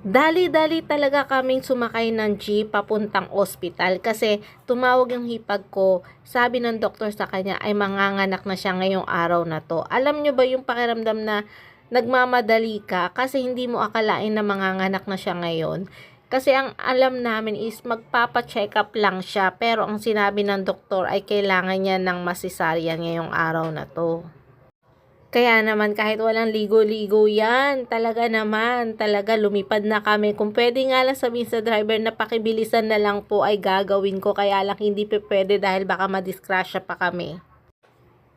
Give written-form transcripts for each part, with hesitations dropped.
Dali-dali talaga kaming sumakay ng jeep papuntang ospital kasi tumawag yung hipag ko. Sabi ng doktor sa kanya ay manganganak na siya ngayong araw na to. Alam nyo ba yung pakiramdam na nagmamadali ka kasi hindi mo akalain na manganganak na siya ngayon? Kasi ang alam namin is magpapa-check up lang siya pero ang sinabi ng doktor ay kailangan niya ng masisaryan ngayong araw na to. Kaya naman kahit walang ligo-ligo yan, talaga naman, talaga lumipad na kami. Kung pwede nga lang sabihin sa driver na pakibilisan na lang po ay gagawin ko, kaya lang hindi pa pwede dahil baka madiskrasya pa kami.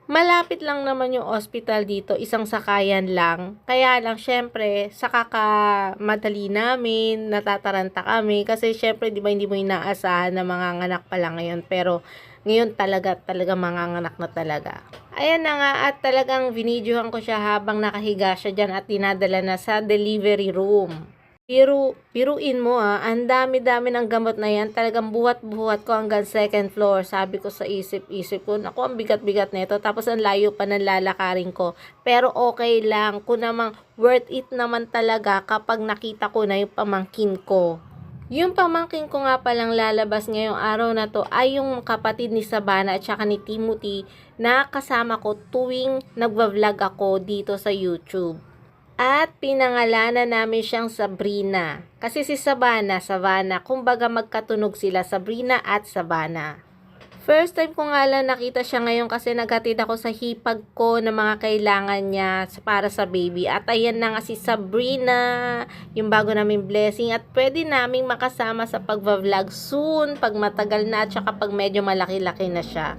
Malapit lang naman yung ospital dito, isang sakayan lang. Kaya lang, syempre, sa kakamadali namin, natataranta kami. Kasi syempre, di ba, hindi mo inaasahan na manganganak pa lang ngayon. Pero ngayon talaga manganganak na talaga. Ayan na nga, at talagang vinidyohan ko siya habang nakahiga siya dyan at dinadala na sa delivery room. Biruin mo ang dami-dami ng gamot na yan. Talagang buhat-buhat ko hanggang second floor. Sabi ko sa isip-isip ko, naku, ang bigat-bigat nito. Tapos ang layo pa ng lalakarin ko. Pero okay lang. Kung namang worth it naman talaga kapag nakita ko na yung pamangkin ko. Yung pamangkin ko nga palang lalabas ngayong araw na to ay yung kapatid ni Sabana at saka ni Timothy na kasama ko tuwing nagva-vlog ako dito sa YouTube. At pinangalanan namin siyang Sabrina. Kasi si Savannah, kumbaga magkatunog sila, Sabrina at Savannah. First time ko nga lang nakita siya ngayon kasi naghatid ako sa hipag ko ng mga kailangan niya para sa baby. At ayan na nga si Sabrina, yung bago naming blessing. At pwede naming makasama sa pagva-vlog soon, pag matagal na at saka pag medyo malaki-laki na siya.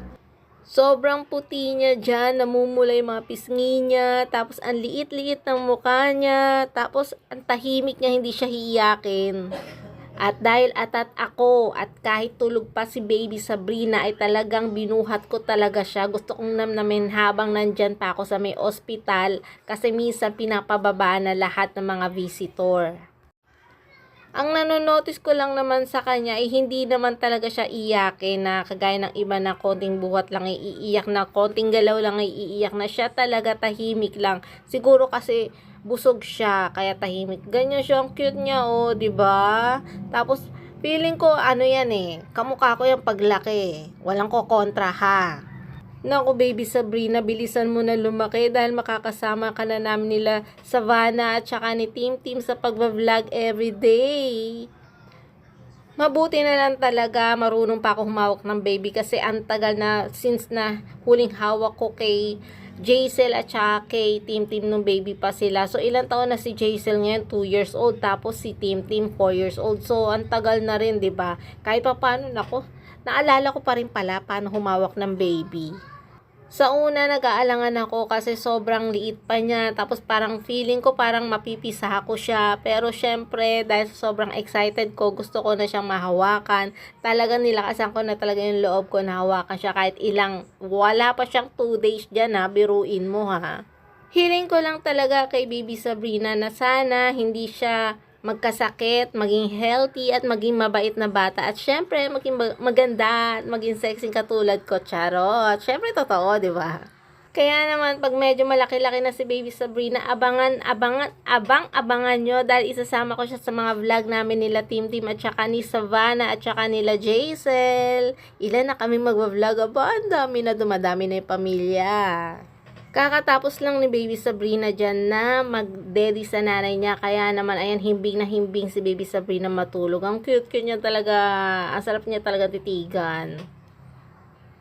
Sobrang puti niya dyan, namumula yung mga pisngi niya, tapos ang liit-liit ng mukha niya, tapos ang tahimik niya, hindi siya hiyakin. At dahil atat ako at kahit tulog pa si baby Sabrina ay talagang binuhat ko talaga siya. Gusto kong namnamin habang nandyan pa ako sa may ospital kasi minsan pinapababa na lahat ng mga visitor. Ang nanonotice ko lang naman sa kanya ay hindi naman talaga siya iyakin na kagaya ng iba na konting buhat lang ay iiyak na, konting galaw lang ay iiyak na. Siya talaga tahimik lang. Siguro kasi busog siya kaya tahimik. Ganyan siya, ang cute niya di ba? Tapos feeling ko ano yan kamukha ko yung paglaki. Walang ko kontra ha. Naku baby Sabrina, bilisan mo na lumaki dahil makakasama ka na namin nila Savannah at saka ni Tim sa pagbablog everyday. Mabuti na lang talaga marunong pa ako humawak ng baby kasi ang tagal na since na huling hawak ko kay Jaisel at saka kay Tim nung baby pa sila. So ilang taon na si Jaisel ngayon? 2 years old. Tapos si Tim 4 years old. So ang tagal na rin, 'di ba? Kahit pa paano, nako, naalala ko pa rin pala paano humawak ng baby. Sa una, nag-aalangan ako kasi sobrang liit pa niya. Tapos parang feeling ko parang mapipisa ako siya. Pero syempre, dahil sobrang excited ko, gusto ko na siyang mahawakan. Talagang nilakasan ko na talaga yung loob ko na hawakan siya kahit wala pa siyang 2 days dyan biruin mo Hiling ko lang talaga kay baby Sabrina na sana hindi siya magkasakit, maging healthy at maging mabait na bata. At syempre, maging maganda at maging sexy katulad ko, charot. Syempre, totoo, di ba? Kaya naman, pag medyo malaki-laki na si baby Sabrina, abang-abangan nyo dahil isasama ko siya sa mga vlog namin nila Tim at saka ni Savannah at saka nila Jaisel. Ilan na kami magva-vlog? Ang dami na, dumadami na yung pamilya. Kakatapos lang ni baby Sabrina dyan na mag-daddy sa nanay niya. Kaya naman ayan, himbing na himbing si baby Sabrina matulog. Ang cute niya talaga. Ang sarap niya talaga titigan.